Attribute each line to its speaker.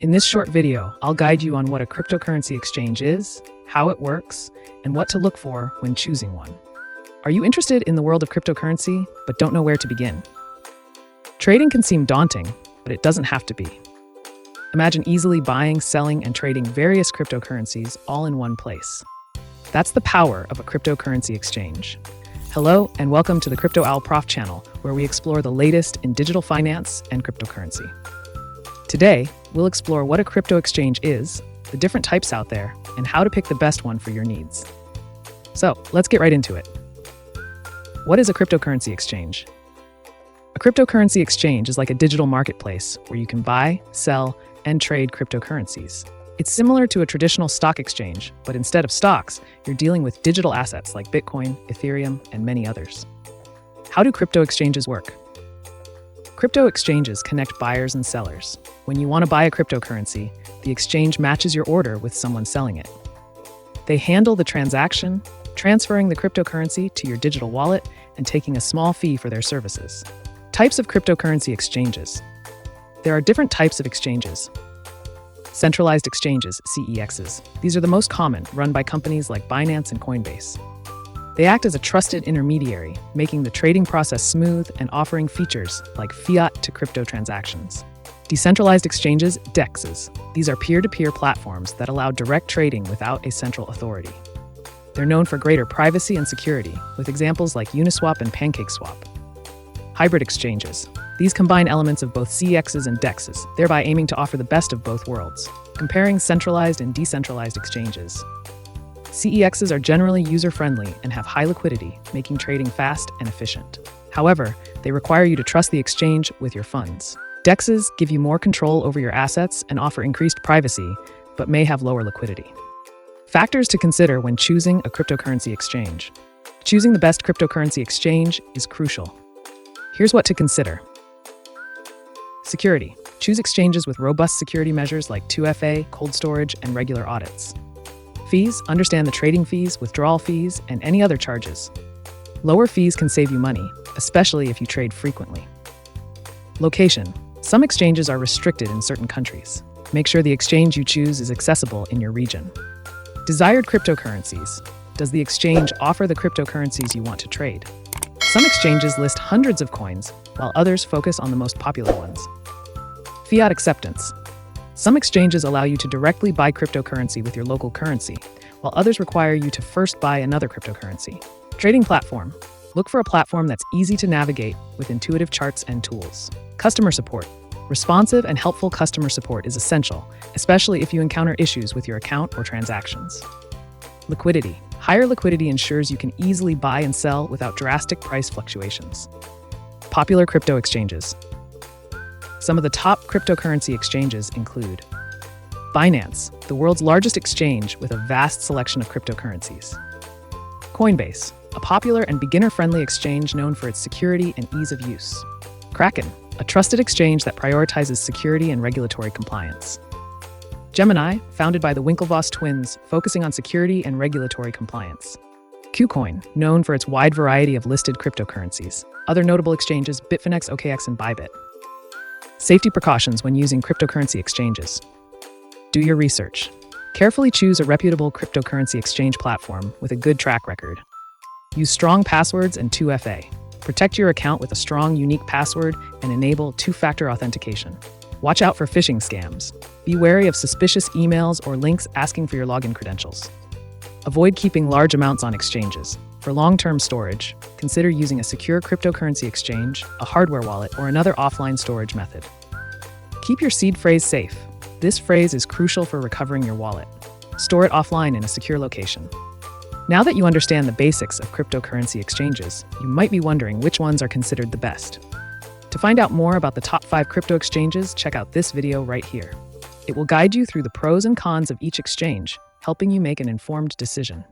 Speaker 1: In this short video, I'll guide you on what a cryptocurrency exchange is, how it works, and what to look for when choosing one. Are you interested in the world of cryptocurrency, but don't know where to begin? Trading can seem daunting, but it doesn't have to be. Imagine easily buying, selling, and trading various cryptocurrencies all in one place. That's the power of a cryptocurrency exchange. Hello, and welcome to the Crypto Owl Prof channel, where we explore the latest in digital finance and cryptocurrency. Today, we'll explore what a crypto exchange is, the different types out there, and how to pick the best one for your needs. So, let's get right into it. What is a cryptocurrency exchange? A cryptocurrency exchange is like a digital marketplace where you can buy, sell, and trade cryptocurrencies. It's similar to a traditional stock exchange, but instead of stocks, you're dealing with digital assets like Bitcoin, Ethereum, and many others. How do crypto exchanges work? Crypto exchanges connect buyers and sellers. When you want to buy a cryptocurrency, the exchange matches your order with someone selling it. They handle the transaction, transferring the cryptocurrency to your digital wallet and taking a small fee for their services. Types of cryptocurrency exchanges. There are different types of exchanges. Centralized exchanges, CEXs. These are the most common, run by companies like Binance and Coinbase. They act as a trusted intermediary, making the trading process smooth and offering features like fiat to crypto transactions. Decentralized exchanges, DEXs. These are peer-to-peer platforms that allow direct trading without a central authority. They're known for greater privacy and security, with examples like Uniswap and PancakeSwap. Hybrid exchanges. These combine elements of both CEXs and DEXs, thereby aiming to offer the best of both worlds. Comparing centralized and decentralized exchanges. CEXs are generally user-friendly and have high liquidity, making trading fast and efficient. However, they require you to trust the exchange with your funds. DEXs give you more control over your assets and offer increased privacy, but may have lower liquidity. Factors to consider when choosing a cryptocurrency exchange. Choosing the best cryptocurrency exchange is crucial. Here's what to consider. Security. Choose exchanges with robust security measures like 2FA, cold storage, and regular audits. Fees. Understand the trading fees, withdrawal fees, and any other charges. Lower fees can save you money, especially if you trade frequently. Location. Some exchanges are restricted in certain countries. Make sure the exchange you choose is accessible in your region. Desired cryptocurrencies. Does the exchange offer the cryptocurrencies you want to trade? Some exchanges list hundreds of coins, while others focus on the most popular ones. Fiat acceptance. Some exchanges allow you to directly buy cryptocurrency with your local currency, while others require you to first buy another cryptocurrency. Trading platform. Look for a platform that's easy to navigate with intuitive charts and tools. Customer support. Responsive and helpful customer support is essential, especially if you encounter issues with your account or transactions. Liquidity. Higher liquidity ensures you can easily buy and sell without drastic price fluctuations. Popular crypto exchanges. Some of the top cryptocurrency exchanges include Binance, the world's largest exchange with a vast selection of cryptocurrencies. Coinbase, a popular and beginner-friendly exchange known for its security and ease of use. Kraken, a trusted exchange that prioritizes security and regulatory compliance. Gemini, founded by the Winklevoss twins, focusing on security and regulatory compliance. KuCoin, known for its wide variety of listed cryptocurrencies. Other notable exchanges, Bitfinex, OKX, and Bybit. Safety precautions when using cryptocurrency exchanges. Do your research. Carefully choose a reputable cryptocurrency exchange platform with a good track record. Use strong passwords and 2FA. Protect your account with a strong, unique password and enable two-factor authentication. Watch out for phishing scams. Be wary of suspicious emails or links asking for your login credentials. Avoid keeping large amounts on exchanges. For long-term storage, consider using a secure cryptocurrency exchange, a hardware wallet, or another offline storage method. Keep your seed phrase safe. This phrase is crucial for recovering your wallet. Store it offline in a secure location. Now that you understand the basics of cryptocurrency exchanges, you might be wondering which ones are considered the best. To find out more about the top 5 crypto exchanges, check out this video right here. It will guide you through the pros and cons of each exchange, helping you make an informed decision.